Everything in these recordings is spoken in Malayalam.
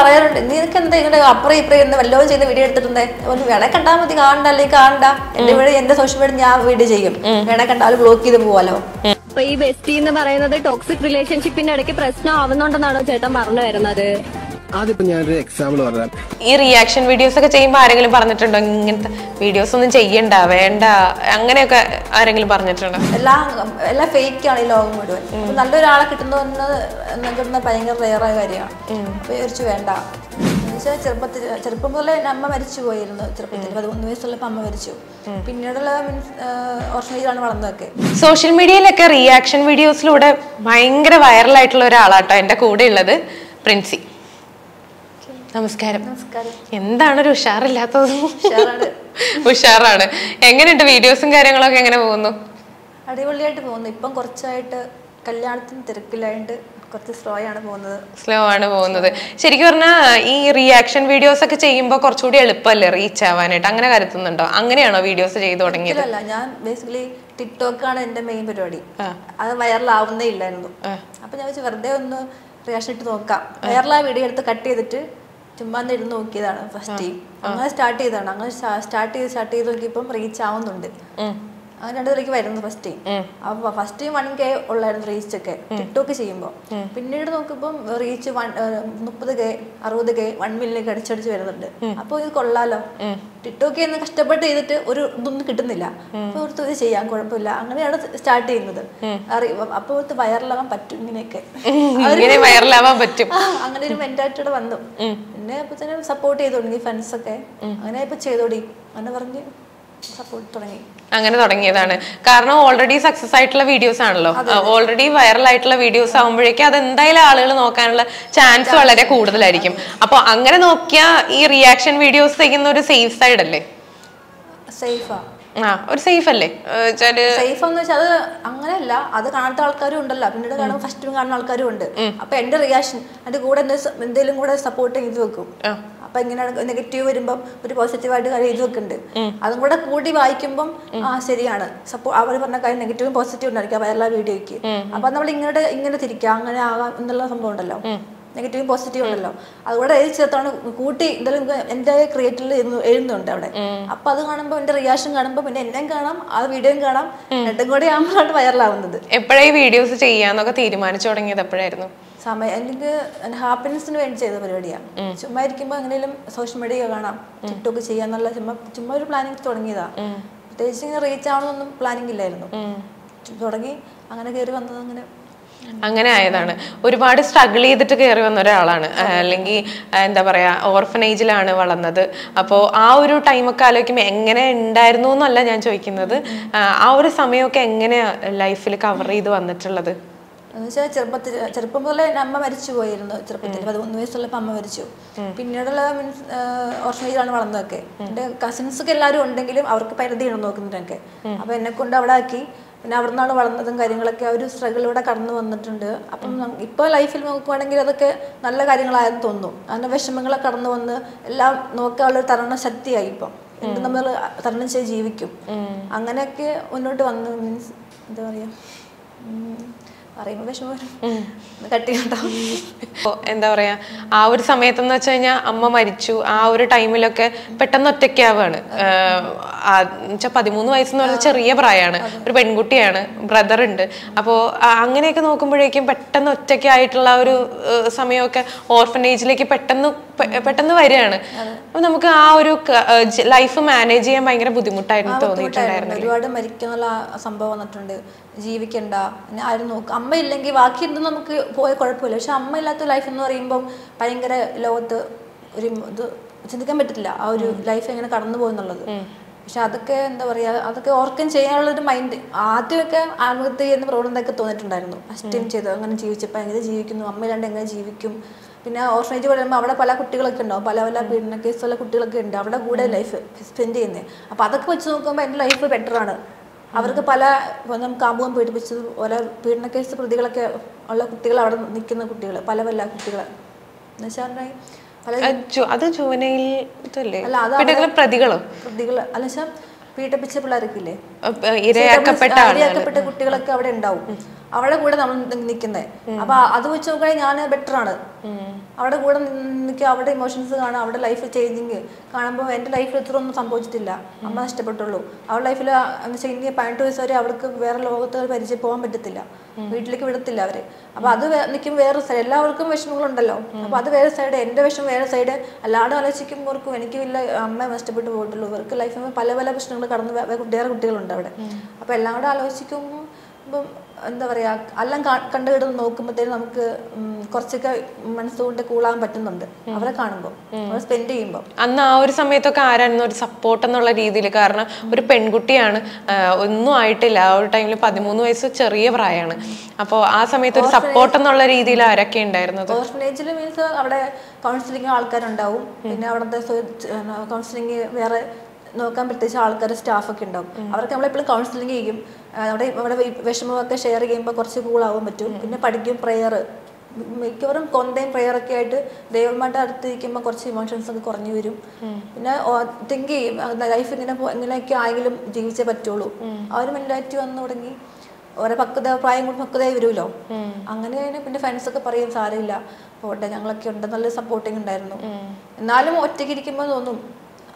പറയാറുണ്ട്, നിനക്ക് എന്താ ഇങ്ങനെ അപ്പുറം ഇപ്പുറം എന്ന് വല്ലതും ചെയ്ത് വീഡിയോ എടുത്തിട്ടുണ്ടേ, വേണേ കണ്ടാൽ മതി, കാണണ്ട അല്ലെങ്കിൽ കാണണ്ട, എന്റെ വീട് എന്റെ സോഷ്യൽ മീഡിയ ഞാൻ വീഡിയോ ചെയ്യും, വേണേ കണ്ടാലും ബ്ലോക്ക് ചെയ്ത് പോവാലോ. അപ്പൊ ഈ ബെസ്റ്റി എന്ന് പറയുന്നത് ടോക്സിക് റിലേഷൻഷിപ്പിന്റെ ഇടയ്ക്ക് പ്രശ്നം ആവുന്നുണ്ടെന്നാണോ ചേട്ടൻ പറഞ്ഞു വരുന്നത്? അതിപ്പോ ഞാനൊരു എക്സാമ്പിൾ പറയാം. ഈ റിയാക്ഷൻ വീഡിയോസ് ഒക്കെ ചെയ്യുമ്പോൾ ആരെങ്കിലും പറഞ്ഞിട്ടുണ്ടോ ഇങ്ങനത്തെ വീഡിയോസ് ഒന്നും ചെയ്യണ്ട, വേണ്ട, അങ്ങനെയൊക്കെ ആരെങ്കിലും പറഞ്ഞിട്ടുണ്ടോ? എല്ലാം ഫേക്ക് ആണ് ഈ ലോകം മുഴുവൻ. നല്ലൊരാളെ കിട്ടുന്ന ഭയങ്കര റെയറായ കാര്യമാണ്. അപ്പൊ വിചാരിച്ചു വേണ്ട. ചെറുപ്പം മുതലേ അമ്മ മരിച്ചു പോയിരുന്നു. ചെറുപ്പത്തിൽ 13 വയസ്സുള്ളപ്പോൾ അമ്മ മരിച്ചു. പിന്നീടുള്ള ഓർഫനേജിലാണ് വളർന്നതൊക്കെ. സോഷ്യൽ മീഡിയയിലൊക്കെ റിയാക്ഷൻ വീഡിയോസിലൂടെ ഭയങ്കര വൈറലായിട്ടുള്ള ഒരാളാട്ടോ എൻ്റെ കൂടെ ഉള്ളത്, പ്രിൻസി. നമസ്കാരം. എന്താണ് ഒരു ഉഷാറില്ലാത്തത്? ഉഷാറാണ്. എങ്ങനെയുണ്ട് വീഡിയോസും കാര്യങ്ങളൊക്കെ എങ്ങനെ പോകുന്നു? അടിപൊളിയായിട്ട് പോകുന്നു. ഇപ്പം കുറച്ചായിട്ട് കല്യാണത്തിന് തിരക്കിലായിട്ട് കുറച്ച് സ്ലോ ആണ് പോകുന്നത്. ശരിക്കും പറഞ്ഞാൽ ഈ റിയാക്ഷൻ വീഡിയോസ് ഒക്കെ ചെയ്യുമ്പോൾ കുറച്ചുകൂടി എളുപ്പമല്ലേ റീച്ച് ആവാനായിട്ട്? അങ്ങനെ കരുതുന്നുണ്ടോ? അങ്ങനെയാണോ വീഡിയോസ് ചെയ്തു തുടങ്ങിയത്? അല്ല, ഞാൻ ബേസിക്കലി ടിക്ടോക്കാണ് എന്റെ മെയിൻ പരിപാടി. അത് വൈറലാവുന്നേ ഇല്ലായിരുന്നു. അപ്പൊ ഞാൻ വെച്ച് വെറുതെ ഒന്ന് റിയാക്ഷൻ ഇട്ട് നോക്കാം. വൈറലായ വീഡിയോ എടുത്ത് കട്ട് ചെയ്തിട്ട് ചുമ്മാ ഇരുന്ന് നോക്കിയതാണ് ഫസ്റ്റ് ടൈം. അങ്ങനെ സ്റ്റാർട്ട് ചെയ്തതാണ്. അങ്ങനെ സ്റ്റാർട്ട് ചെയ്ത് നോക്കിയപ്പം റീച്ച് ആവുന്നുണ്ട്. അങ്ങനെ 2 ഇതിലേക്ക് വരുന്നത് ഫസ്റ്റ് ടൈം. അപ്പൊ ഫസ്റ്റ് ടൈം 1K ഉള്ളായിരുന്നു റീച്ച് ഒക്കെ ടിക്ടോക്ക് ചെയ്യുമ്പോൾ. പിന്നീട് നോക്കുമ്പോൾ റീച്ച് 30K 60K 1 മില്യണിലേക്ക് അടിച്ചടിച്ച് വരുന്നുണ്ട്. അപ്പൊ ഇത് കൊള്ളാലോ, ടിക്ടോക്ക് എന്ന് കഷ്ടപ്പെട്ട് ചെയ്തിട്ട് ഒരു ഇതൊന്നും കിട്ടുന്നില്ല. അപ്പൊ ഓർത്ത് ഇത് ചെയ്യാൻ കുഴപ്പമില്ല. അങ്ങനെയാണ് സ്റ്റാർട്ട് ചെയ്യുന്നത്. അപ്പൊ ഓർത്ത് വൈറലാവാൻ പറ്റും, ഇങ്ങനെയൊക്കെ വൈറലാവാൻ പറ്റും. അങ്ങനെ ഒരു മെന്റാലിറ്റിയോടെ വന്നു. പിന്നെ അപ്പൊ തന്നെ സപ്പോർട്ട് ചെയ്ത് തുടങ്ങി ഫ്രണ്ട്സ് ഒക്കെ. അങ്ങനെ ഇപ്പൊ ചെയ്തോടി അങ്ങനെ പറഞ്ഞ് സപ്പോർട്ട് തുടങ്ങി. അങ്ങനെ തുടങ്ങിയതാണ്. കാരണം ഓൾറെഡി സക്സസ് ആയിട്ടുള്ള വീഡിയോസ് ആണല്ലോ, ഓൾറെഡി വൈറൽ ആയിട്ടുള്ള വീഡിയോസ് ആകുമ്പോഴേക്കും അത് എന്തായാലും ആളുകൾ നോക്കാനുള്ള ചാൻസ് വളരെ കൂടുതലായിരിക്കും. അപ്പൊ അങ്ങനെ നോക്കിയാൽ ഈ റിയാക്ഷൻ വീഡിയോസ് ചെയ്യുന്ന ഒരു സേഫ് സൈഡ് അല്ലേ? സേഫാ, ഒരു സേഫ് അല്ലേ? സേഫ് എന്ന് വെച്ചാൽ അത് അങ്ങനെയല്ല. അത് കാണാത്ത ആൾക്കാരും ഉണ്ടല്ലോ, പിന്നീട് കാണുമ്പോൾ ഫസ്റ്റ് കാണുന്ന ആൾക്കാരും ഉണ്ട്. അപ്പൊ എന്റെ റിയാക്ഷൻ അതിന്റെ കൂടെ എന്തെങ്കിലും കൂടെ സപ്പോർട്ട് ചെയ്ത് വെക്കും. അപ്പൊ ഇങ്ങനെ നെഗറ്റീവ് വരുമ്പം ഒരു പോസിറ്റീവായിട്ട് കാര്യം എഴുതി വെക്കുന്നുണ്ട്. അതും കൂടെ കൂടി വായിക്കുമ്പം ശരിയാണ്, അവർ പറഞ്ഞ കാര്യം നെഗറ്റീവും പോസിറ്റീവും ഉണ്ടായിരിക്കും വൈറലായ വീഡിയോയ്ക്ക്. അപ്പൊ നമ്മൾ ഇങ്ങനെ തിരിക്കാം, അങ്ങനെ ആകാം എന്നുള്ള സംഭവം ഉണ്ടല്ലോ, നെഗറ്റീവും പോസിറ്റീവ് ഉണ്ടല്ലോ. അതുകൂടെ എഴുതി ചേർത്താണ് കൂട്ടി എന്തായാലും എന്റെ ക്രിയേറ്ററിൽ എഴുതുന്നുണ്ട് അവിടെ. അപ്പൊ അത് കാണുമ്പോൾ എന്റെ റിയാക്ഷൻ കാണുമ്പോൾ പിന്നെ എന്നെയും കാണാം, ആ വീഡിയോയും കാണാം, രണ്ടും കൂടെ ആകുമ്പോഴാണ് വൈറലാവുന്നത്. എപ്പോഴായി വീഡിയോസ് ചെയ്യാന്നൊക്കെ തീരുമാനിച്ചു തുടങ്ങിയത് എപ്പോഴായിരുന്നു? എനിക്ക് ഹാപ്പിനെസ്സിന് വേണ്ടി ചെയ്ത പരിപാടിയാണ്. ചുമ്മാ ഇരിക്കുമ്പോൾ എങ്ങനെയും സോഷ്യൽ മീഡിയ കാണാം, ടിക്ടോക്ക് ചെയ്യാന്നുള്ള ചുമ്മാ ഒരു പ്ലാനിങ് തുടങ്ങിയതാ. പ്രത്യേകിച്ച് ഇങ്ങനെ റീച്ച് ആവണമെന്നൊന്നും പ്ലാനിങ് ഇല്ലായിരുന്നു. തുടങ്ങി അങ്ങനെ കയറി വന്നത് അങ്ങനെ ആയതാണ്. ഒരുപാട് സ്ട്രഗിൾ ചെയ്തിട്ട് കയറി വന്ന ഒരാളാണ്, അല്ലെങ്കിൽ എന്താ പറയാ ഓർഫനേജിലാണ് വളർന്നത്. അപ്പോൾ ആ ഒരു ടൈമൊക്കെ ആലോചിക്കുമ്പോൾ എങ്ങനെ ഉണ്ടായിരുന്നു എന്നല്ല ഞാൻ ചോദിക്കുന്നത്, ആ ഒരു സമയമൊക്കെ എങ്ങനെയാ ലൈഫിൽ കവർ ചെയ്ത് വന്നിട്ടുള്ളത്? ചെറുപ്പം മുതലേ അമ്മ മരിച്ചു പോയിരുന്നു. ചെറുപ്പത്തിൽ 13 വയസ്സുള്ളപ്പോൾ അമ്മ മരിച്ചു. പിന്നീടുള്ള ഓർഫനേജിലാണ് വളർന്നതൊക്കെ. എൻ്റെ കസിൻസ് ഒക്കെ എല്ലാവരും ഉണ്ടെങ്കിലും അവർക്ക് പരിധിയാണ് നോക്കുന്നതിനൊക്കെ. അപ്പൊ എന്നെ കൊണ്ട് അവിടെ ആക്കി. പിന്നെ അവിടെ നിന്നാണ് വളർന്നതും കാര്യങ്ങളൊക്കെ. ആ ഒരു സ്ട്രഗിളിലൂടെ കടന്നു വന്നിട്ടുണ്ട്. അപ്പം ഇപ്പോൾ ലൈഫിൽ നോക്കുവാണെങ്കിൽ അതൊക്കെ നല്ല കാര്യങ്ങളായെന്ന് തോന്നുന്നു. അതിൻ്റെ വിഷമങ്ങളെ കടന്നു വന്ന് എല്ലാം നോക്കാനുള്ള ഒരു തരണ ശക്തിയായി. ഇപ്പം എന്ത് നമ്മൾ തരണം ചെയ്ത് ജീവിക്കും. അങ്ങനെയൊക്കെ മുന്നോട്ട് വന്നു. മീൻസ് എന്താ പറയാ, എന്താ പറയാ, ആ ഒരു സമയത്തെന്ന് വെച്ച് കഴിഞ്ഞാൽ അമ്മ മരിച്ചു. ആ ഒരു ടൈമിലൊക്കെ പെട്ടെന്ന് ഒറ്റയ്ക്കാവാണ്. 13 വയസ്സെന്ന് പറഞ്ഞാൽ ചെറിയ പ്രായമാണ്, ഒരു പെൺകുട്ടിയാണ്, ബ്രദർ ഉണ്ട്. അപ്പോൾ അങ്ങനെയൊക്കെ നോക്കുമ്പോഴേക്കും പെട്ടെന്ന് ഒറ്റയ്ക്കായിട്ടുള്ള ഒരു സമയമൊക്കെ ഓർഫനേജിലേക്ക് പെട്ടെന്ന് വരികയാണ്. അപ്പൊ നമുക്ക് ആ ഒരു ലൈഫ് മാനേജ് ചെയ്യാൻ ഭയങ്കര ബുദ്ധിമുട്ടായിരുന്നു തോന്നിയിട്ടുണ്ടായിരുന്നു. ഒരുപാട് മരിക്കുന്നുള്ള സംഭവം വന്നിട്ടുണ്ട്. ജീവിക്കണ്ട, ആരും നോക്കും. അമ്മ ഇല്ലെങ്കിൽ ബാക്കി എന്തും നമുക്ക് പോയ കുഴപ്പമില്ല. പക്ഷെ അമ്മ ഇല്ലാത്ത ലൈഫ് എന്ന് പറയുമ്പോൾ ഭയങ്കര ലോകത്ത് ഒരു ഇത് ചിന്തിക്കാൻ പറ്റില്ല, ആ ഒരു ലൈഫ് എങ്ങനെ കടന്നു പോകുന്നുള്ളത്. പക്ഷെ അതൊക്കെ എന്താ പറയാ, അതൊക്കെ ഓർക്കം ചെയ്യാനുള്ളൊരു മൈൻഡ്. ആദ്യമൊക്കെ ആത്മഹത്യ ചെയ്യുന്ന പ്രവണതയൊക്കെ തോന്നിയിട്ടുണ്ടായിരുന്നു. ഫസ്റ്റ് ടൈം ചെയ്ത് അങ്ങനെ ജീവിച്ചപ്പോൾ എങ്ങനെ ജീവിക്കുന്നു, അമ്മയില്ലാണ്ട് എങ്ങനെ ജീവിക്കും. പിന്നെ ഓർഫനേജ് പറയുമ്പോൾ അവിടെ പല കുട്ടികളൊക്കെ ഉണ്ടാവും, പല പീഡന കേസുള്ള കുട്ടികളൊക്കെ ഉണ്ട് അവിടെ കൂടെ ലൈഫ് സ്പെൻഡ് ചെയ്യുന്നത്. അപ്പം അതൊക്കെ വെച്ച് നോക്കുമ്പോൾ എൻ്റെ ലൈഫ് ബെറ്ററാണ്. അവർക്ക് പല കാമ്പുകം പീഡിപ്പിച്ചത് പോലെ പീഡന കേസ് പ്രതികളൊക്കെ ഉള്ള കുട്ടികൾ, അവിടെ നിൽക്കുന്ന കുട്ടികൾ, പല കുട്ടികൾ എന്നുവെച്ചാൽ പ്രതികൾ അല്ല വെച്ചാൽ പീഡിപ്പിച്ച പിള്ളേർക്കില്ലേ, ഇരയാക്കപ്പെട്ട കുട്ടികളൊക്കെ അവിടെ ഉണ്ടാവും. അവളുടെ കൂടെ നമ്മൾ നിൽക്കുന്നത്. അപ്പൊ അത് വെച്ച് നോക്കുകയാണെങ്കിൽ ഞാൻ ബെറ്റർ ആണ്. അവരുടെ കൂടെ നിൽക്കുക, അവരുടെ ഇമോഷൻസ് കാണുക, അവരുടെ ലൈഫ് ചേഞ്ചിങ് കാണുമ്പോൾ എൻ്റെ ലൈഫിൽ ഇത്ര ഒന്നും സംഭവിച്ചിട്ടില്ല. അമ്മ നഷ്ടപ്പെട്ടുള്ളൂ. അവളുടെ ലൈഫിൽ എന്ന് വെച്ചാൽ ഇനി 18 വയസ്സ് വരെ അവൾക്ക് വേറെ ലോകത്ത് പരിചയം പോകാൻ പറ്റത്തില്ല, വീട്ടിലേക്ക് വിടത്തില്ല അവര്. അപ്പൊ അത് നിൽക്കുമ്പോൾ വേറെ സൈഡ്, എല്ലാവർക്കും വിഷമങ്ങളുണ്ടല്ലോ. അപ്പൊ അത് വേറെ സൈഡ്, എൻ്റെ വിഷമം വേറെ സൈഡ്. അല്ലാതെ ആലോചിക്കുമ്പോർക്കും എനിക്ക് വലിയ അമ്മ നഷ്ടപ്പെട്ടു പോയിട്ടുള്ളൂ, ഇവർക്ക് ലൈഫിൽ പല പല പ്രശ്നങ്ങൾ കടന്ന് വേറെ കുട്ടികളുണ്ട് അവിടെ. അപ്പൊ എല്ലാം കൂടെ ആലോചിക്കുമ്പോൾ എന്താ പറയാ, എല്ലാം കണ്ടുകിടന്ന് നോക്കുമ്പോഴത്തേനും നമുക്ക് കുറച്ചൊക്കെ മനസ്സുകൊണ്ട് കൂളാൻ പറ്റുന്നുണ്ട് അവരെ കാണുമ്പോൾ, അവരെ സ്പെൻഡ് ചെയ്യുമ്പോൾ. അന്ന് ആ ഒരു സമയത്തൊക്കെ ആരായിരുന്നു ഒരു സപ്പോർട്ട് എന്നുള്ള രീതിയിൽ? കാരണം ഒരു പെൺകുട്ടിയാണ്, ഒന്നും ആയിട്ടില്ല ആ ഒരു ടൈമിൽ, 13 വയസ്സ് ചെറിയ പ്രായമാണ്. അപ്പോൾ ആ സമയത്ത് ഒരു സപ്പോർട്ട് എന്നുള്ള രീതിയിൽ ആരൊക്കെ ഉണ്ടായിരുന്നത്? ഓർഫനേജിൽ മീൻസ് അവിടെ കൗൺസിലിംഗ് ആൾക്കാരുണ്ടാവും, പിന്നെ അവിടുത്തെ കൗൺസിലിംഗ് വേറെ നോക്കാൻ പ്രത്യേകിച്ച് ആൾക്കാർ സ്റ്റാഫൊക്കെ ഉണ്ടാവും. അവർക്ക് നമ്മളെപ്പോഴും കൗൺസിലിംഗ് ചെയ്യും. അവിടെ വിഷമമൊക്കെ ഷെയർ ചെയ്യുമ്പോൾ കുറച്ച് കൂളാവാൻ പറ്റും. പിന്നെ പഠിക്കും, പ്രെയർ, മിക്കവാറും കൊന്തയും പ്രെയറൊക്കെ ആയിട്ട് ദൈവമായിട്ട് അടുത്തിരിക്കുമ്പോൾ കുറച്ച് ഇമോഷൻസ് ഒക്കെ കുറഞ്ഞു വരും. പിന്നെ തിങ്ക് ചെയ്യും ലൈഫ് ഇങ്ങനെയൊക്കെ ആയെങ്കിലും ജീവിച്ചേ പറ്റുള്ളൂ. ആ ഒരു മെന്റാലിറ്റി വന്നു തുടങ്ങി. ഓരോ പ്രായം കൊണ്ട് പക്വതയായി വരുമല്ലോ. അങ്ങനെ പിന്നെ ഫ്രണ്ട്സൊക്കെ പറയും സാരമില്ല പോട്ടെ, ഞങ്ങളൊക്കെ ഉണ്ട്, നല്ല സപ്പോർട്ടിങ് ഉണ്ടായിരുന്നു. എന്നാലും ഒറ്റയ്ക്ക് ഇരിക്കുമ്പോൾ തോന്നും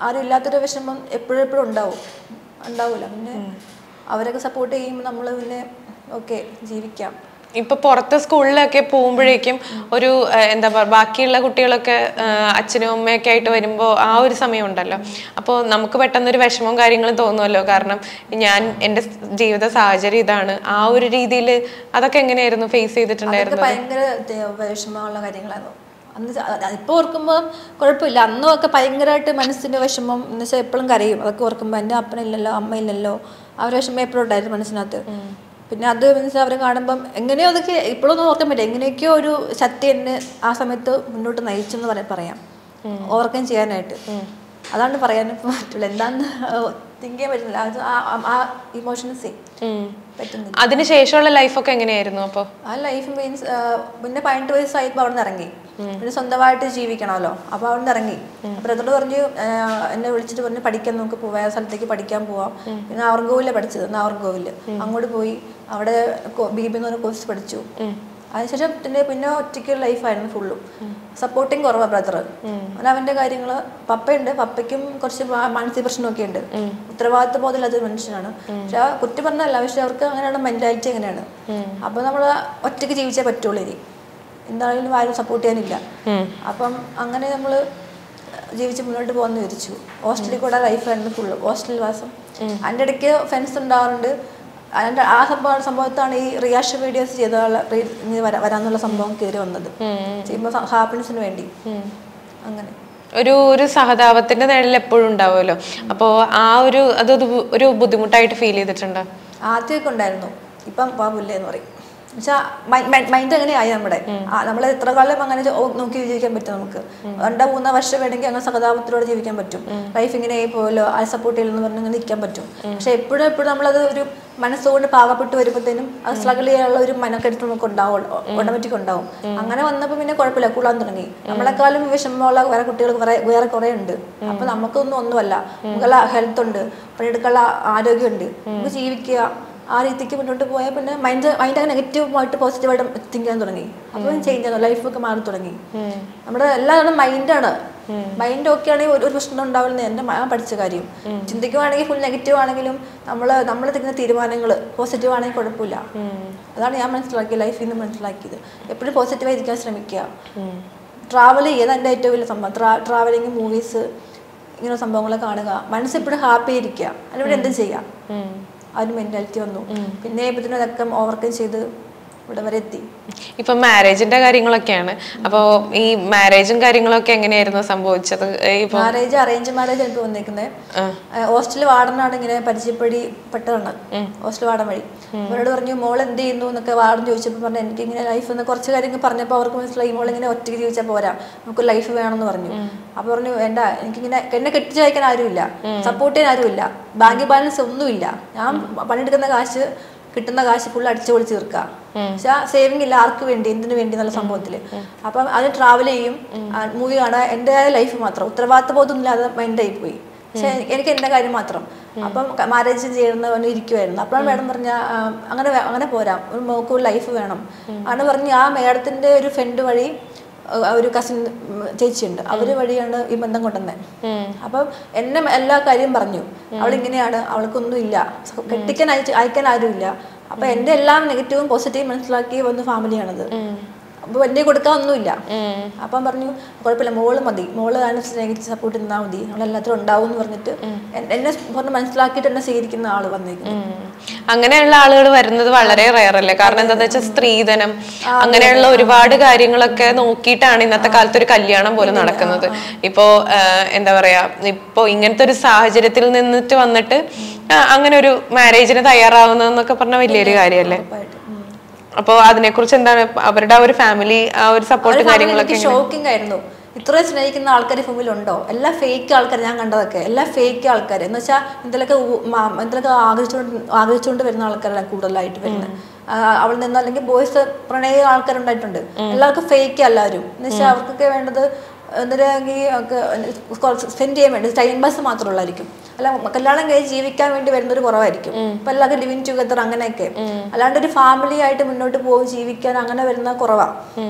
ആരും ഇല്ലാത്തൊരു വിഷമം എപ്പോഴും ഉണ്ടാവില്ല. പിന്നെ അവരൊക്കെ സപ്പോർട്ട് ചെയ്യുമ്പോൾ നമ്മൾ പിന്നെ ഓക്കെ ജീവിക്കാം. ഇപ്പൊ പുറത്തെ സ്കൂളിലൊക്കെ പോകുമ്പോഴേക്കും ഒരു എന്താ പറയുക, ബാക്കിയുള്ള കുട്ടികളൊക്കെ അച്ഛനും അമ്മയൊക്കെ ആയിട്ട് വരുമ്പോൾ ആ ഒരു സമയം ഉണ്ടല്ലോ, അപ്പോൾ നമുക്ക് പെട്ടെന്നൊരു വിഷമവും കാര്യങ്ങളും തോന്നുമല്ലോ. കാരണം എൻ്റെ ജീവിത സാഹചര്യം ഇതാണ്. ആ ഒരു രീതിയിൽ അതൊക്കെ എങ്ങനെയായിരുന്നു ഫേസ് ചെയ്തിട്ടുണ്ടായിരുന്നു? ഭയങ്കര വിഷമമുള്ള കാര്യങ്ങളായിരുന്നു അന്ന്. ഇപ്പോൾ ഓർക്കുമ്പോൾ കുഴപ്പമില്ല, അന്നും ഒക്കെ ഭയങ്കരമായിട്ട് മനസ്സിൻ്റെ വിഷമം എന്ന് വെച്ചാൽ എപ്പോഴും കരയും. അതൊക്കെ ഓർക്കുമ്പോൾ എൻ്റെ അപ്പനില്ലല്ലോ അമ്മയില്ലല്ലോ ആ ഒരു വിഷമം എപ്പോഴും ഉണ്ടായിരുന്നു മനസ്സിനകത്ത്. പിന്നെ അത് മീൻസ് അവരെ കാണുമ്പം എങ്ങനെയോ അതൊക്കെ ഇപ്പോഴൊന്നും ഓർക്കാൻ പറ്റില്ല, എങ്ങനെയൊക്കെയോ ഒരു ശക്തി എന്നെ ആ സമയത്ത് മുന്നോട്ട് നയിച്ചെന്ന് പറയാം, ഓവർകം ചെയ്യാനായിട്ട്. അതാണ് പറയാനും പറ്റില്ല, എന്താന്ന് തിങ്ക് ചെയ്യാൻ പറ്റുന്നില്ല. അത് ആ ഇമോഷൻസേ പറ്റുന്നില്ല. അതിനുശേഷമുള്ള ലൈഫൊക്കെ എങ്ങനെയായിരുന്നു? അപ്പോൾ ആ ലൈഫ് മീൻസ് പിന്നെ 18 വയസ്സായപ്പോൾ അവിടെ നിന്ന് ഇറങ്ങി. പിന്നെ സ്വന്തമായിട്ട് ജീവിക്കണമല്ലോ. അപ്പോൾ അവിടെ നിന്ന് ഇറങ്ങി. ബ്രദർ പറഞ്ഞു, എന്നെ വിളിച്ചിട്ട് പറഞ്ഞു പഠിക്കാൻ, നമുക്ക് വേറെ സ്ഥലത്തേക്ക് പഠിക്കാൻ പോവാം. പിന്നെ നാഗർകോവിലാണ് പഠിച്ചത്, നാഗർകോവില്. അങ്ങോട്ട് പോയി അവിടെ BB എന്ന് പറഞ്ഞ കോഴ്സ് പഠിച്ചു. അതിനുശേഷം പിന്നെ ഒറ്റയ്ക്ക് ലൈഫായിരുന്നു ഫുള്ളും. സപ്പോർട്ടിങ് കുറവാണ് ബ്രദർ. അവൻ്റെ കാര്യങ്ങൾ. പപ്പയുണ്ട്, പപ്പയ്ക്കും കുറച്ച് മാനസിക പ്രശ്നമൊക്കെ ഉണ്ട്. ഉത്തരവാദിത്വ ബോധമില്ലാത്തൊരു മനുഷ്യനാണ്. പക്ഷെ ആ കുറ്റം പറഞ്ഞല്ല, പക്ഷെ അവർക്ക് അങ്ങനെയാണ് മെന്റാലിറ്റി അങ്ങനെയാണ്. അപ്പൊ നമ്മൾ ഒറ്റയ്ക്ക് ജീവിച്ചേ പറ്റുള്ളൂ. ഇനി എന്തായാലും ആരും സപ്പോർട്ട് ചെയ്യാനില്ല. അപ്പം അങ്ങനെ നമ്മൾ ജീവിച്ച് മുന്നോട്ട് പോകുന്ന വിചാരിച്ചു. ഹോസ്റ്റലിൽ കൂടെ ലൈഫായിരുന്നു ഫുള്ള്, ഹോസ്റ്റൽ വാസം. അതിൻ്റെ ഇടയ്ക്ക് ഫ്രണ്ട്സ് ഉണ്ടാവാറുണ്ട്. അതിൻ്റെ ആ സംഭവത്താണ് ഈ റിയാക്ഷൻ വീഡിയോസ് ചെയ്ത വരാന്നുള്ള സംഭവം കയറി വന്നത്. ചെയ്യുമ്പോൾ ഹാപ്പിനെസ്സിന് വേണ്ടി. അങ്ങനെ ഒരു സഹതാപത്തിന്റെ നിഴൽ എപ്പോഴും ഉണ്ടാവുമല്ലോ. അപ്പോൾ ആ ഒരു ബുദ്ധിമുട്ടായിട്ട് ഫീൽ ചെയ്തിട്ടുണ്ടോ? ആദ്യമൊക്കെ ഉണ്ടായിരുന്നു, ഇപ്പം പാപില്ലേ എന്ന് പറയും. എന്നുവെച്ചാൽ മൈൻഡ് എങ്ങനെയായി നമ്മൾ എത്ര കാലം അങ്ങനെ നോക്കി ജീവിക്കാൻ പറ്റും. നമുക്ക് 2-3 വർഷം വേണമെങ്കിൽ അങ്ങനെ സഹതാപത്തിലൂടെ ജീവിക്കാൻ പറ്റും. ലൈഫ് ഇങ്ങനെ പോയല്ലോ, ആ സപ്പോർട്ട് ചെയ്യലെന്ന് പറഞ്ഞ് അങ്ങനെ നിൽക്കാൻ പറ്റും. പക്ഷെ എപ്പോഴും നമ്മളത് ഒരു മനസ്സുകൊണ്ട് പാകപ്പെട്ട് വരുമ്പോഴത്തേനും അത് സ്ട്രഗിൾ ചെയ്യാനുള്ള ഒരു മനക്കെടുത്ത് നമുക്ക് ഉണ്ടാവും, ഓട്ടോമാറ്റിക് ഉണ്ടാവും. അങ്ങനെ വന്നപ്പോൾ പിന്നെ കുഴപ്പമില്ല, കൂടാൻ തുടങ്ങി. നമ്മളെക്കാളും വിഷമമുള്ള വേറെ കുട്ടികൾ വേറെ കുറെ ഉണ്ട്. അപ്പൊ നമുക്കൊന്നും ഒന്നുമല്ല, നമുക്കുള്ള ഹെൽത്ത് ഉണ്ട്, പണിയെടുക്കാനുള്ള ആരോഗ്യമുണ്ട്, നമുക്ക് ജീവിക്കുക. ആ രീതിക്ക് മുന്നോട്ട് പോയാൽ പിന്നെ മൈൻഡ് അങ്ങനെ നെഗറ്റീവായിട്ട് പോസിറ്റീവായിട്ട് തിങ്ക് ചെയ്യാൻ തുടങ്ങി. അപ്പോൾ ചേഞ്ച് ആയിരുന്നു, ലൈഫൊക്കെ മാറി തുടങ്ങി. നമ്മുടെ എല്ലാവരും മൈൻഡാണ്. മൈൻഡ് ഓക്കെ ആണെങ്കിൽ ഒരു പ്രശ്നം ഉണ്ടാവില്ലെന്ന് എൻ്റെ പഠിച്ച കാര്യം. ചിന്തിക്കുവാണെങ്കിൽ ഫുൾ നെഗറ്റീവ് ആണെങ്കിലും നമ്മൾ തിരിക്കുന്ന തീരുമാനങ്ങൾ പോസിറ്റീവ് ആണെങ്കിൽ കുഴപ്പമില്ല. അതാണ് ഞാൻ മനസ്സിലാക്കിയത്, ലൈഫിൽ നിന്ന് മനസ്സിലാക്കിയത്. എപ്പോഴും പോസിറ്റീവായി ഇരിക്കാൻ ശ്രമിക്കുക. ട്രാവൽ ചെയ്യുക എൻ്റെ ഏറ്റവും വലിയ സംഭവം. ട്രാവലിങ്, മൂവീസ്, ഇങ്ങനെ സംഭവങ്ങൾ കാണുക. മനസ്സെപ്പോഴും ഹാപ്പി ആയിരിക്കുക. അതിലൂടെ എന്തും ചെയ്യാം. ആ ഒരു മെന്റാലിറ്റി വന്നു. പിന്നെ അതൊക്കെ ഓവർകം ചെയ്ത് ഇവിടെ വരെ എത്തി. ഇപ്പൊ മാരേജിന്റെ കാര്യങ്ങളൊക്കെയാണ്. അപ്പൊ ഈ മാരേജും കാര്യങ്ങളൊക്കെ എങ്ങനെയായിരുന്നു സംഭവിച്ചത്? മാരേജ് അറേഞ്ച് മാരേജ് എനിക്ക് വന്നിരിക്കുന്നത്. ഹോസ്റ്റൽ വാർഡനാണ് ഇങ്ങനെ പരിചയപ്പെട്ടതാണ്, ഹോസ്റ്റൽ വാർഡൻ വഴി. അവരോട് പറഞ്ഞു മോൾ എന്ത് ചെയ്യുന്നു എന്നൊക്കെ വാർഡൻ ചോദിച്ചപ്പോൾ പറഞ്ഞു എനിക്ക് ഇങ്ങനെ ലൈഫ് എന്ന് കുറച്ച് കാര്യങ്ങൾ പറഞ്ഞപ്പോൾ അവർക്ക് മനസ്സിലായി മോളിങ്ങനെ ഒറ്റയ്ക്ക് ജീവിച്ചാൽ പോരാ, നമുക്ക് ലൈഫ് വേണമെന്ന് പറഞ്ഞു. അപ്പൊ പറഞ്ഞു വേണ്ട, എനിക്കിങ്ങനെ എന്നെ കെട്ടിച്ച് അയക്കാൻ ആരുമില്ല, സപ്പോർട്ട് ചെയ്യാൻ ആരുമില്ല, ബാങ്ക് ബാലൻസ് ഒന്നുമില്ല, ഞാൻ പണിയെടുക്കുന്ന കാശ് കിട്ടുന്ന കാശ് ഫുൾ അടിച്ചു പൊളിച്ച് തീർക്കുക. പക്ഷെ സേവിങ് ഇല്ല ആർക്ക് വേണ്ടി, എന്തിനു വേണ്ടി എന്നുള്ള സംഭവത്തില്. അപ്പം അത് ട്രാവൽ ചെയ്യും, മൂവി കാണുക, എൻ്റെ ലൈഫ് മാത്രം, ഉത്തരവാദിത്ത ബോധം ഇല്ലാതെ മൈൻഡായി പോയി. പക്ഷെ എനിക്ക് എൻ്റെ കാര്യം മാത്രം. അപ്പം മാരേജ് ചെയ്യുന്ന ഇരിക്കുമായിരുന്നു. അപ്പോഴാണ് മേഡം പറഞ്ഞ അങ്ങനെ പോരാ, ഒരു മോക്ക് ലൈഫ് വേണം ആണ് പറഞ്ഞ് ആ മേഡത്തിന്റെ ഒരു ഫ്രണ്ട് വഴി ഒരു കസിൻ ചേച്ചിയുണ്ട്, അവര് വഴിയാണ് ഈ ബന്ധം കൊണ്ടുവന്നത്. അപ്പം എന്നെ എല്ലാ കാര്യം പറഞ്ഞു, അവളിങ്ങനെയാണ്, അവൾക്കൊന്നും ഇല്ല, കെട്ടിക്കാൻ അയക്കാൻ ആരും ഇല്ല. അപ്പൊ എന്റെ എല്ലാം നെഗറ്റീവും പോസിറ്റീവും മനസ്സിലാക്കി വന്ന ഫാമിലിയാണത്. അപ്പൊ എന്നെ കൊടുക്കാൻ ഒന്നുമില്ല. അപ്പം പറഞ്ഞു കുഴപ്പമില്ല, മോള് മതി, മോള് അതിനെ സ്നേഹിച്ച് സപ്പോർട്ട് നിന്നാൽ മതി, നമ്മളെല്ലാത്തിനും ഉണ്ടാവും എന്ന് പറഞ്ഞിട്ട് എന്നെ പറഞ്ഞ് മനസ്സിലാക്കിയിട്ട് എന്നെ സ്വീകരിക്കുന്ന ആള് വന്നിരിക്കുന്നു. അങ്ങനെയുള്ള ആളുകൾ വരുന്നത് വളരെ റയർ അല്ലേ? കാരണം എന്താന്ന് വെച്ചാൽ സ്ത്രീധനം അങ്ങനെയുള്ള ഒരുപാട് കാര്യങ്ങളൊക്കെ നോക്കിയിട്ടാണ് ഇന്നത്തെ കാലത്ത് ഒരു കല്യാണം പോലും നടക്കുന്നത്. ഇപ്പോ എന്താ പറയാ, ഇപ്പൊ ഇങ്ങനത്തെ ഒരു സാഹചര്യത്തിൽ നിന്നിട്ട് വന്നിട്ട് അങ്ങനെ ഒരു മാരേജിന് തയ്യാറാവുന്നതെന്നൊക്കെ പറഞ്ഞ വലിയൊരു കാര്യമല്ലേ? അപ്പൊ അതിനെക്കുറിച്ച് എന്താണ് അവരുടെ ആ ഒരു ഫാമിലി ആ ഒരു സപ്പോർട്ട് കാര്യങ്ങളൊക്കെ? ഷോക്കിംഗ് ആയിരുന്നു. ഇത്രയും സ്നേഹിക്കുന്ന ആൾക്കാർ ഭൂമിയിലുണ്ടോ? എല്ലാ ഫേക്ക് ആൾക്കാർ, ഞാൻ കണ്ടതൊക്കെ എല്ലാ ഫേക്ക് ആൾക്കാർ എന്ന് വെച്ചാൽ എന്തെങ്കിലുമൊക്കെ ആഗ്രഹിച്ചുകൊണ്ട് വരുന്ന ആൾക്കാരാണ് കൂടുതലായിട്ട് വരുന്നത്. അവൾ നിന്ന് അല്ലെങ്കിൽ ബോയ്സ് പ്രണയ ആൾക്കാരുണ്ടായിട്ടുണ്ട്. എല്ലാവർക്കും ഫേക്ക് എല്ലാവരും എന്ന് വെച്ചാൽ അവർക്കൊക്കെ വേണ്ടത് സ്പെൻഡ് ചെയ്യാൻ വേണ്ടി ടൈം പാസ് മാത്രമുള്ളായിരിക്കും. അല്ല, കല്യാണം കഴിഞ്ഞ് ജീവിക്കാൻ വേണ്ടി വരുന്നൊരു കുറവായിരിക്കും. ഇപ്പൊ എല്ലാവർക്കും ലിവിങ് ടുഗദർ അങ്ങനെയൊക്കെ, അല്ലാണ്ട് ഒരു ഫാമിലി ആയിട്ട് മുന്നോട്ട് പോകും ജീവിക്കാൻ അങ്ങനെ വരുന്ന കുറവാണ്.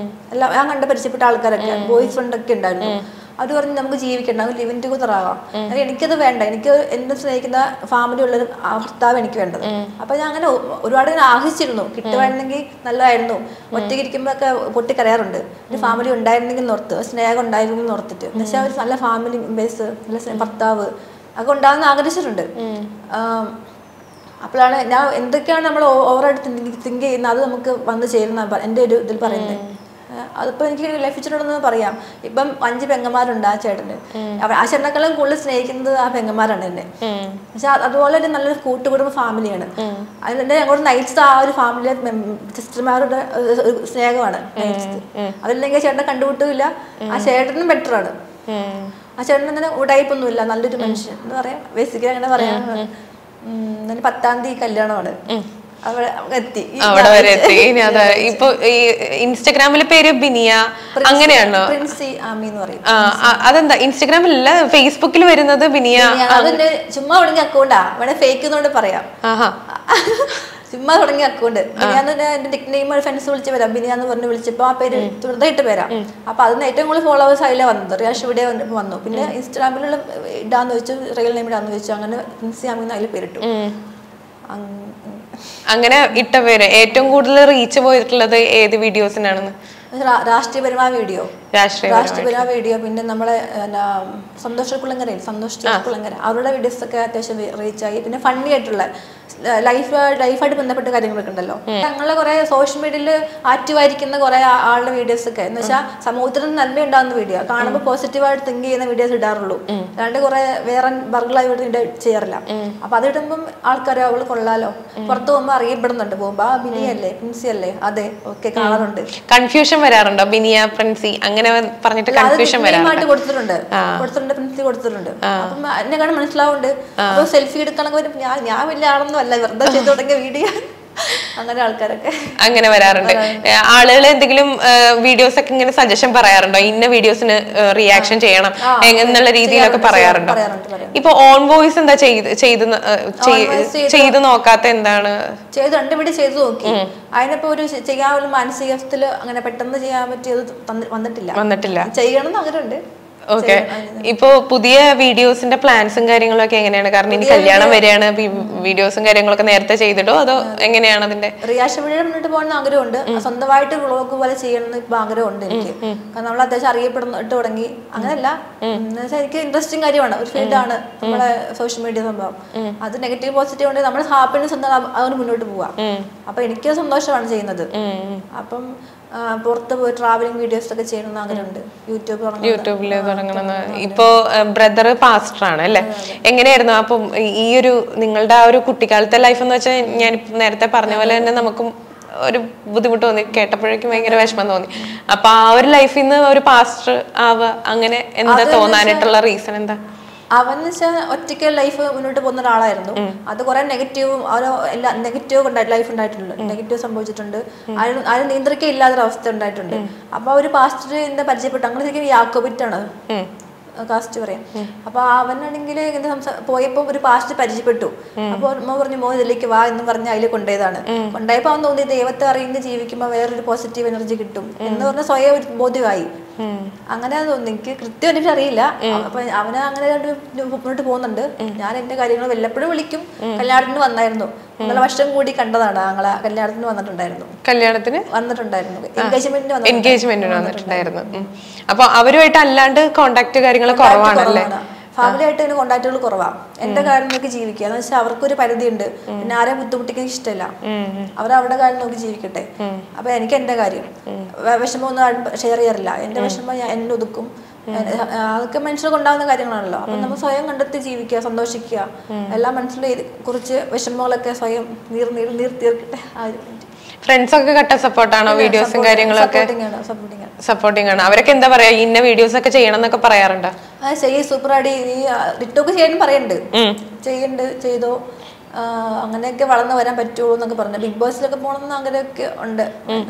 എല്ലാം ഞാൻ കണ്ട പരിചയപ്പെട്ട ആൾക്കാരൊക്കെ ബോയ്സ് ഫ്രണ്ട് ഒക്കെ ഉണ്ടായിരുന്നു. അവർ പറഞ്ഞ് നമുക്ക് ജീവിക്കണ്ട, നമുക്ക് ലിവിങ് ടുഗദർ ആവാം. എനിക്കത് വേണ്ട, എനിക്ക് എന്നെ സ്നേഹിക്കുന്ന ഫാമിലി ഉള്ളൊരു ഭർത്താവ് എനിക്ക് വേണ്ടത്. അപ്പൊ ഞാൻ അങ്ങനെ ഒരുപാട് ഞാൻ ആഗ്രഹിച്ചിരുന്നു, കിട്ടുവായിരുന്നെങ്കിൽ നല്ലതായിരുന്നു. ഒറ്റയ്ക്ക് ഇരിക്കുമ്പോഴൊക്കെ പൊട്ടിക്കരയാറുണ്ട്, ഒരു ഫാമിലി ഉണ്ടായിരുന്നെങ്കിൽ ഓർത്ത്, സ്നേഹം ഉണ്ടായിരുന്നെങ്കിൽ ഓർത്തിട്ട്. എന്നുവെച്ചാൽ ഒരു നല്ല ഫാമിലി ബേസ്, നല്ല ഭർത്താവ് ഒക്കെ ഉണ്ടാകുന്ന ആഗ്രഹിച്ചിട്ടുണ്ട്. അപ്പോഴാണ് ഞാൻ എന്തൊക്കെയാണ് നമ്മൾ ഓവറായിട്ട് തിങ്ക് ചെയ്യുന്നത് അത് നമുക്ക് വന്നു ചേരുന്ന എൻ്റെ ഒരു ഇതിൽ പറയുന്നത്. അതിപ്പോൾ എനിക്ക് ലഭിച്ചിട്ടുണ്ടെന്ന് പറയാം. ഇപ്പം 5 പെങ്ങന്മാരുണ്ട് ആ ചേട്ടന്. ആ ചേട്ടനേക്കാളും കൂടുതൽ സ്നേഹിക്കുന്നത് ആ പെങ്ങന്മാരാണ് എന്നെ. പക്ഷെ അതുപോലെ ഒരു നല്ലൊരു കൂട്ടുകുടുംബ ഫാമിലിയാണ്. അതിൻ്റെ ഞങ്ങളുടെ നൈറ്റ്സ് ആ ഒരു ഫാമിലി സിസ്റ്റർമാരുടെ സ്നേഹമാണ്. അതില്ലെങ്കിൽ ചേട്ടനെ കണ്ടുമുട്ടുമില്ല. ആ ചേട്ടനും ബെറ്ററാണ്. ആ ചേട്ടൻ അങ്ങനെ ഉടായ്പൊന്നുമില്ല, നല്ലൊരു മനുഷ്യൻ എന്ന് പറയാം. ബേസിക്കലി അങ്ങനെ പറയാം. 10-ാം തീയതി കല്യാണമാണ്. അവിടെ വരെ എത്തി. ഇപ്പൊ ഈ ഇൻസ്റ്റഗ്രാമിലെ പേര് ബിനിയ അങ്ങനെയാണോ? അതെന്താ ഇൻസ്റ്റഗ്രാമിലല്ല ഫേസ്ബുക്കിൽ വരുന്നത് ബിനിയ? അതിന്റെ ചുമ്മാ തുടങ്ങിയ അക്കൗണ്ടാ, വേണേ ഫേക്ക് എന്നോട് പറയാം. ചുമ്മാ തുടങ്ങിയ അക്കൗണ്ട്. ബിനിയാന്ന് എന്റെ ടിക് നെയിം ഫ്രണ്ട്സ് വിളിച്ച് വരാം, ബിനിയാന്ന് പറഞ്ഞ് വിളിച്ചപ്പോ ആ പേര് ചെറുതായിട്ട് വരാം. അപ്പൊ അതിന് ഏറ്റവും കൂടുതൽ ഫോളോവേഴ്സ് അതിലെ വന്നത്. റിയാഷ് ഇവിടെ വന്നു. പിന്നെ ഇൻസ്റ്റാഗ്രാമിലുള്ള ഇടാന്ന് വെച്ചു, റിയൽ നെയിം ഇടാന്ന് വെച്ചു. അങ്ങനെ ഇൻസ്റ്റാഗ്രാമിൽ അതിൽ പേരിട്ടു. അങ്ങനെ ഇട്ട പേര് ഏറ്റവും കൂടുതൽ റീച്ച് പോയിട്ടുള്ളത് ഏത് വീഡിയോസിനാണെന്ന്? രാഷ്ട്രീയപരമായ വീഡിയോ, പിന്നെ നമ്മളെ സന്തോഷ് കുളങ്ങര അവരുടെ വീഡിയോസ് ഒക്കെ അത്യാവശ്യം റീച്ചായി. പിന്നെ ഫണ്ണി ആയിട്ടുള്ള ലൈഫായിട്ട് ബന്ധപ്പെട്ട കാര്യങ്ങളൊക്കെ ഉണ്ടല്ലോ. ഞങ്ങളെ കുറെ സോഷ്യൽ മീഡിയയിൽ ആക്റ്റീവായിരിക്കുന്ന കുറെ ആളുടെ വീഡിയോസ് ഒക്കെ എന്ന് വെച്ചാൽ സമൂഹത്തിന് നന്മ ഉണ്ടാകുന്ന വീഡിയോ കാണുമ്പോൾ പോസിറ്റീവായിട്ട് തിങ്ക് ചെയ്യുന്ന വീഡിയോസ് ഇടാറുള്ളൂ. അല്ലാണ്ട് കുറെ വേറെ ബർഗളായി ചെയ്യാറില്ല. അപ്പൊ അതിടുമ്പം ആൾക്കാർ അവള് കൊള്ളാലോ, പുറത്ത് പോകുമ്പോ അറിയപ്പെടുന്നുണ്ട്. പോകുമ്പോ ആ ബിനിയല്ലേ, പ്രിൻസി അല്ലേ, അതെ ഓക്കെ കാണാറുണ്ട്. കൺഫ്യൂഷൻ വരാറുണ്ടോ? ബിനിയ പ്രിൻസി അങ്ങനെ പറഞ്ഞിട്ട് കൺഫ്യൂഷൻ വരാറുണ്ട്. കൊടുത്തിട്ടുണ്ട് പ്രിൻസി കൊടുത്തിട്ടുണ്ട്. അപ്പം എന്നെ കാണാൻ മനസ്സിലാവുന്നുണ്ട്. അപ്പൊ സെൽഫി എടുക്കണമെങ്കിൽ ഞാൻ വലിയ ആളൊന്നും അല്ല, വെറുതെ ചെയ്ത് തുടങ്ങിയ വീഡിയോ. അങ്ങനെ ആൾക്കാരൊക്കെ അങ്ങനെ വരാറുണ്ട്. ആളുകൾ എന്തെങ്കിലും വീഡിയോസ് ഒക്കെ ഇങ്ങനെ സജഷൻ പറയാറുണ്ടോ? ഇന്ന വീഡിയോസിന് റിയാക്ഷൻ ചെയ്യണം എന്നുള്ള രീതിയിലൊക്കെ പറയാറുണ്ടോ? ഇപ്പൊ ഓൺ വോയിസ് എന്താ ചെയ്ത് നോക്കാത്ത? എന്താണ് ചെയ്ത് 2 വീഡിയോ ചെയ്ത് നോക്കി. അതിനിപ്പോ ഒരു ചെയ്യാൻ മാനസികത്തിൽ അങ്ങനെ പെട്ടെന്ന് ചെയ്യാൻ പറ്റിയത് വന്നിട്ടില്ല. ചെയ്യണം ആഗ്രഹമുണ്ട്. ഓക്കെ. ഇപ്പൊ പുതിയ വീഡിയോസിന്റെ പ്ലാൻസും കാര്യങ്ങളൊക്കെ എങ്ങനെയാണ്? കാരണം ഇനി കല്യാണം വരെയാണ്, വീഡിയോസും കാര്യങ്ങളൊക്കെ നേരത്തെ ചെയ്തിട്ടോ അതോ എങ്ങനെയാണ് അതിന്റെ? റിയാക്ഷൻ വീഡിയോ മുന്നോട്ട് പോകണമെന്ന് ആഗ്രഹമുണ്ട്. സ്വന്തമായിട്ട് വ്ളോഗ് പോലെ ചെയ്യണമെന്ന് ഇപ്പൊ ആഗ്രഹമുണ്ട് എനിക്ക്. കാരണം നമ്മൾ അത്യാവശ്യം അറിയപ്പെടുന്നിട്ട് തുടങ്ങി. അങ്ങനെയല്ല, എനിക്ക് ഇൻട്രസ്റ്റിംഗ് കാര്യമാണ്, ഒരു ഫീൽഡാണ് നമ്മളെ സോഷ്യൽ മീഡിയ സംഭവം. അത് നെഗറ്റീവ് പോസിറ്റീവ് ഉണ്ട്, നമ്മുടെ ഹാപ്പിനെസ് എന്താ അതിന് മുന്നോട്ട് പോവാം. അപ്പൊ എനിക്ക് സന്തോഷമാണ് ചെയ്യുന്നത്. അപ്പം പുറത്ത് പോയി ട്രാവലിംഗ് വീഡിയോസ് ഒക്കെ ചെയ്യണമെന്ന് ആഗ്രഹമുണ്ട്. യൂട്യൂബിൽ തുടങ്ങണം. ഇപ്പോ ബ്രദർ പാസ്റ്റർ ആണ് അല്ലെ? എങ്ങനെയായിരുന്നു അപ്പം ഈ ഒരു നിങ്ങളുടെ ആ ഒരു കുട്ടിക്കാലത്തെ ലൈഫ് എന്ന് വെച്ചാൽ ഞാൻ നേരത്തെ പറഞ്ഞ പോലെ തന്നെ നമുക്കും ഒരു ബുദ്ധിമുട്ട് തോന്നി, കേട്ടപ്പോഴേക്കും ഭയങ്കര വിഷമം തോന്നി. അപ്പൊ ആ ഒരു ലൈഫിൽ നിന്ന് ഒരു പാസ്റ്റർ ആവുക അങ്ങനെ എന്താ തോന്നാനായിട്ടുള്ള റീസൺ എന്താ? അവന്ന് വെച്ചാൽ ഒറ്റയ്ക്ക് ലൈഫ് മുന്നോട്ട് പോകുന്ന ഒരാളായിരുന്നു. അത് കുറെ നെഗറ്റീവും എല്ലാ നെഗറ്റീവ് ലൈഫ് ഉണ്ടായിട്ടുണ്ട്, നെഗറ്റീവ് സംഭവിച്ചിട്ടുണ്ട്. ആരും നിയന്ത്രിക്കാൻ ഇല്ലാത്തൊരു അവസ്ഥ ഉണ്ടായിട്ടുണ്ട്. അപ്പൊ ഒരു പാസ്റ്ററിന്റെ പരിചയപ്പെട്ടു. അങ്ങനെ ശരിക്കും യാക്കോബിറ്റാണ് കാസ്റ്റ് പറയാം. അപ്പൊ അവനാണെങ്കിൽ ഇങ്ങനെ പോയപ്പോ ഒരു പാസ്റ്റ് പരിചയപ്പെട്ടു. അപ്പൊ അമ്മ പറഞ്ഞു മോ ഇതിലേക്ക് വാ എന്ന് പറഞ്ഞ് അതിൽ കൊണ്ടുപോയതാണ്. കൊണ്ടുപോയപ്പോ അവൻ തോന്നി ദൈവത്തെ അറിയുന്ന ജീവിക്കുമ്പോൾ വേറൊരു പോസിറ്റീവ് എനർജി കിട്ടും എന്ന് പറഞ്ഞ സ്വയം ഒരു ബോധ്യമായി. അങ്ങനെ തോന്നി. എനിക്ക് കൃത്യമായിട്ട് അറിയില്ല. അപ്പൊ അവന് അങ്ങനെ മുന്നോട്ട് പോകുന്നുണ്ട്. ഞാൻ എന്റെ കാര്യങ്ങൾ വല്ലപ്പോഴും വിളിക്കും. കല്യാണത്തിന് വന്നായിരുന്നു, ഞങ്ങളെ വർഷം കൂടി കണ്ടതാണ്. ഞങ്ങളെ കല്യാണത്തിന് വന്നിട്ടുണ്ടായിരുന്നു. എൻഗേജ്മെന്റിന് വന്നിട്ടുണ്ടായിരുന്നു. അപ്പൊ അവരുമായിട്ട് അല്ലാണ്ട് കോണ്ടാക്ട് കാര്യങ്ങൾ കുറവാണല്ലേ? ഫാമിലി ആയിട്ട് അതിന് കോണ്ടാക്റ്റുകൾ കുറവാണ്. എന്റെ കാര്യം നോക്കി ജീവിക്കുക എന്ന് വെച്ചാൽ അവർക്കൊരു പരിധി ഉണ്ട്. പിന്നെ ആരെയും ബുദ്ധിമുട്ടിക്കാൻ ഇഷ്ടമല്ല. അവരവരുടെ കാര്യം നോക്കി ജീവിക്കട്ടെ. അപ്പൊ എനിക്ക് എന്റെ കാര്യം വിഷമം ഒന്നും ഷെയർ ചെയ്യാറില്ല. എന്റെ വിഷമം ഞാൻ എന്നെ ഒതുക്കും. അതൊക്കെ മനുഷ്യർക്ക് ഉണ്ടാകുന്ന കാര്യങ്ങളാണല്ലോ. അപ്പൊ നമ്മൾ സ്വയം കണ്ടെത്തി ജീവിക്കുക, സന്തോഷിക്കുക. എല്ലാ മനസ്സിലും കുറച്ച് വിഷമങ്ങളൊക്കെ സ്വയം നീർ തീർക്കട്ടെ. ഫ്രണ്ട്സ് ഒക്കെ കട്ട സപ്പോർട്ടാണോ? വീഡിയോസും കാര്യങ്ങളൊക്കെ സപ്പോർട്ടിങ് ആണ്. അവരൊക്കെ എന്താ പറയാ, ഇന്ന വീഡിയോസ് ഒക്കെ ചെയ്യണം എന്നൊക്കെ പറയാറുണ്ടോ? സൂപ്പറാടി, നീ ടിക്ടോക്ക് ചെയ്യാൻ പറയുന്നുണ്ട്. ചെയ്തോ, അങ്ങനെയൊക്കെ വളർന്നു വരാൻ പറ്റുള്ളൂ എന്നൊക്കെ പറഞ്ഞു. ബിഗ് ബോസിലൊക്കെ പോകണമെന്ന് അങ്ങനെയൊക്കെ ഉണ്ട്.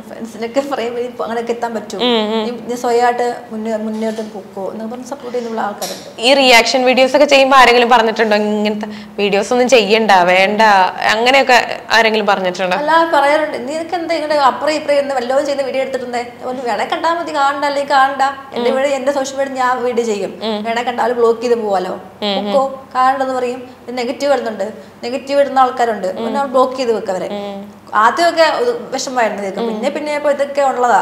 ഫ്രണ്ട്സിനൊക്കെ പറയുമ്പോൾ അങ്ങനെയൊക്കെ എത്താൻ പറ്റും. നീ സ്വയമായിട്ട് മുന്നോട്ട് പോക്കോ എന്നൊക്കെ പറഞ്ഞ് സപ്പോർട്ട് ചെയ്യുന്നുള്ള ആൾക്കാരുണ്ട്. ഈ റിയാക്ഷൻ വീഡിയോസ് ഒക്കെ ചെയ്യുമ്പോൾ ആരെങ്കിലും പറഞ്ഞിട്ടുണ്ടോ ഇങ്ങനത്തെ വീഡിയോസ് ഒന്നും ചെയ്യണ്ട, വേണ്ട, അങ്ങനെയൊക്കെ ആരെങ്കിലും പറഞ്ഞിട്ടുണ്ടോ? അല്ല, പറയാറുണ്ട്. നീക്ക് എന്താ ഇങ്ങനെ അപ്പുറം ഇപ്പുറം വല്ലതും ചെയ്യുന്ന വീഡിയോ എടുത്തിട്ടുണ്ടേ, വേണേ കണ്ടാൽ മതി, കാണണ്ട അല്ലെങ്കിൽ കാണണ്ട. എന്റെ സോഷ്യൽ മീഡിയ ഞാൻ വീഡിയോ ചെയ്യും. വേണേ കണ്ടാൽ ബ്ലോക്ക് ചെയ്ത് പോവാലോ, പൊക്കോ, കാണണ്ടെന്ന് പറയും. നെഗറ്റീവ് വരുന്നുണ്ട്, നെഗറ്റീവ് ഇടുന്ന ആൾക്കാരുണ്ട്. പിന്നെ ബ്ലോക്ക് ചെയ്ത് വെക്കും അവരെ. ആദ്യമൊക്കെ വിഷമമായിരുന്നു കേൾക്കും. പിന്നെ ഇപ്പൊ ഇതൊക്കെ ഉള്ളതാ,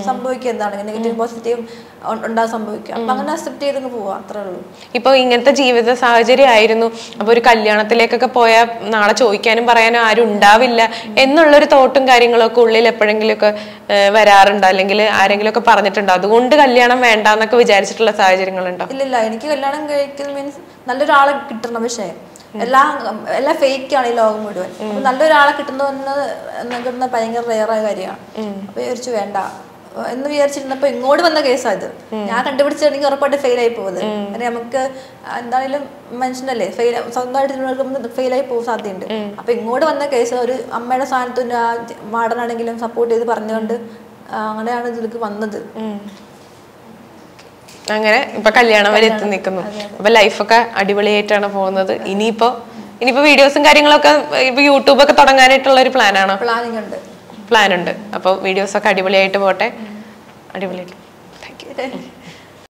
സംഭവിക്കുക. എന്താണ് നെഗറ്റീവ് പോസിറ്റീവ് ഉണ്ടാകാൻ സംഭവിക്കുക. അപ്പൊ അങ്ങനെ അക്സെപ്റ്റ് ചെയ്ത് പോവാ, അത്രേ ഉള്ളൂ. ഇപ്പൊ ഇങ്ങനത്തെ ജീവിത സാഹചര്യം ആയിരുന്നു. അപ്പൊ ഒരു കല്യാണത്തിലേക്കൊക്കെ പോയാൽ നാളെ ചോദിക്കാനും പറയാനും ആരും ഉണ്ടാവില്ല എന്നുള്ളൊരു തോട്ടും കാര്യങ്ങളൊക്കെ ഉള്ളിൽ എപ്പോഴെങ്കിലും ഒക്കെ വരാറുണ്ടോ? അല്ലെങ്കിൽ ആരെങ്കിലും ഒക്കെ പറഞ്ഞിട്ടുണ്ടോ അതുകൊണ്ട് കല്യാണം വേണ്ട എന്നൊക്കെ വിചാരിച്ചിട്ടുള്ള സാഹചര്യങ്ങളുണ്ടോ? ഇല്ലില്ല, എനിക്ക് കല്യാണം കഴിക്കുന്ന മീൻസ് നല്ലൊരാളെ കിട്ടണം. പക്ഷേ എല്ലാം ഫേക്ക് ആണ് ഈ ലോകം മുഴുവൻ. അപ്പൊ നല്ലൊരാളെ കിട്ടുന്ന ഭയങ്കര റെയറായ കാര്യമാണ്. അപ്പൊ വിചാരിച്ചു വേണ്ട എന്ന് വിചാരിച്ചിരുന്നപ്പോ ഇങ്ങോട്ട് വന്ന കേസാണ് ഇത്. ഞാൻ കണ്ടുപിടിച്ചിട്ടുണ്ടെങ്കിൽ ഉറപ്പായിട്ട് ഫെയിൽ ആയി പോകുന്നത്. അങ്ങനെ നമുക്ക് എന്തായാലും മനുഷ്യനല്ലേ, സ്വന്തമായിട്ട് ഫെയിൽ ആയി പോകാൻ സാധ്യതയുണ്ട്. അപ്പൊ ഇങ്ങോട്ട് വന്ന കേസ് ഒരു അമ്മയുടെ സ്ഥാനത്ത് ആ മാടനാണെങ്കിലും സപ്പോർട്ട് ചെയ്ത് പറഞ്ഞുകൊണ്ട് അങ്ങനെയാണ് ഇതിലേക്ക് വന്നത്. അങ്ങനെ ഇപ്പൊ കല്യാണം വരെ എത്തി നിൽക്കുന്നു. അപ്പൊ ലൈഫൊക്കെ അടിപൊളിയായിട്ടാണ് പോകുന്നത്. ഇനിയിപ്പോ വീഡിയോസും കാര്യങ്ങളൊക്കെ ഇപ്പൊ യൂട്യൂബ് ഒക്കെ തുടങ്ങാനായിട്ടുള്ള ഒരു പ്ലാനാണോ? പ്ലാൻ ഉണ്ട്. അപ്പൊ വീഡിയോസ് ഒക്കെ അടിപൊളിയായിട്ട് പോട്ടെ. അടിപൊളിയായിട്ട്. Thank you.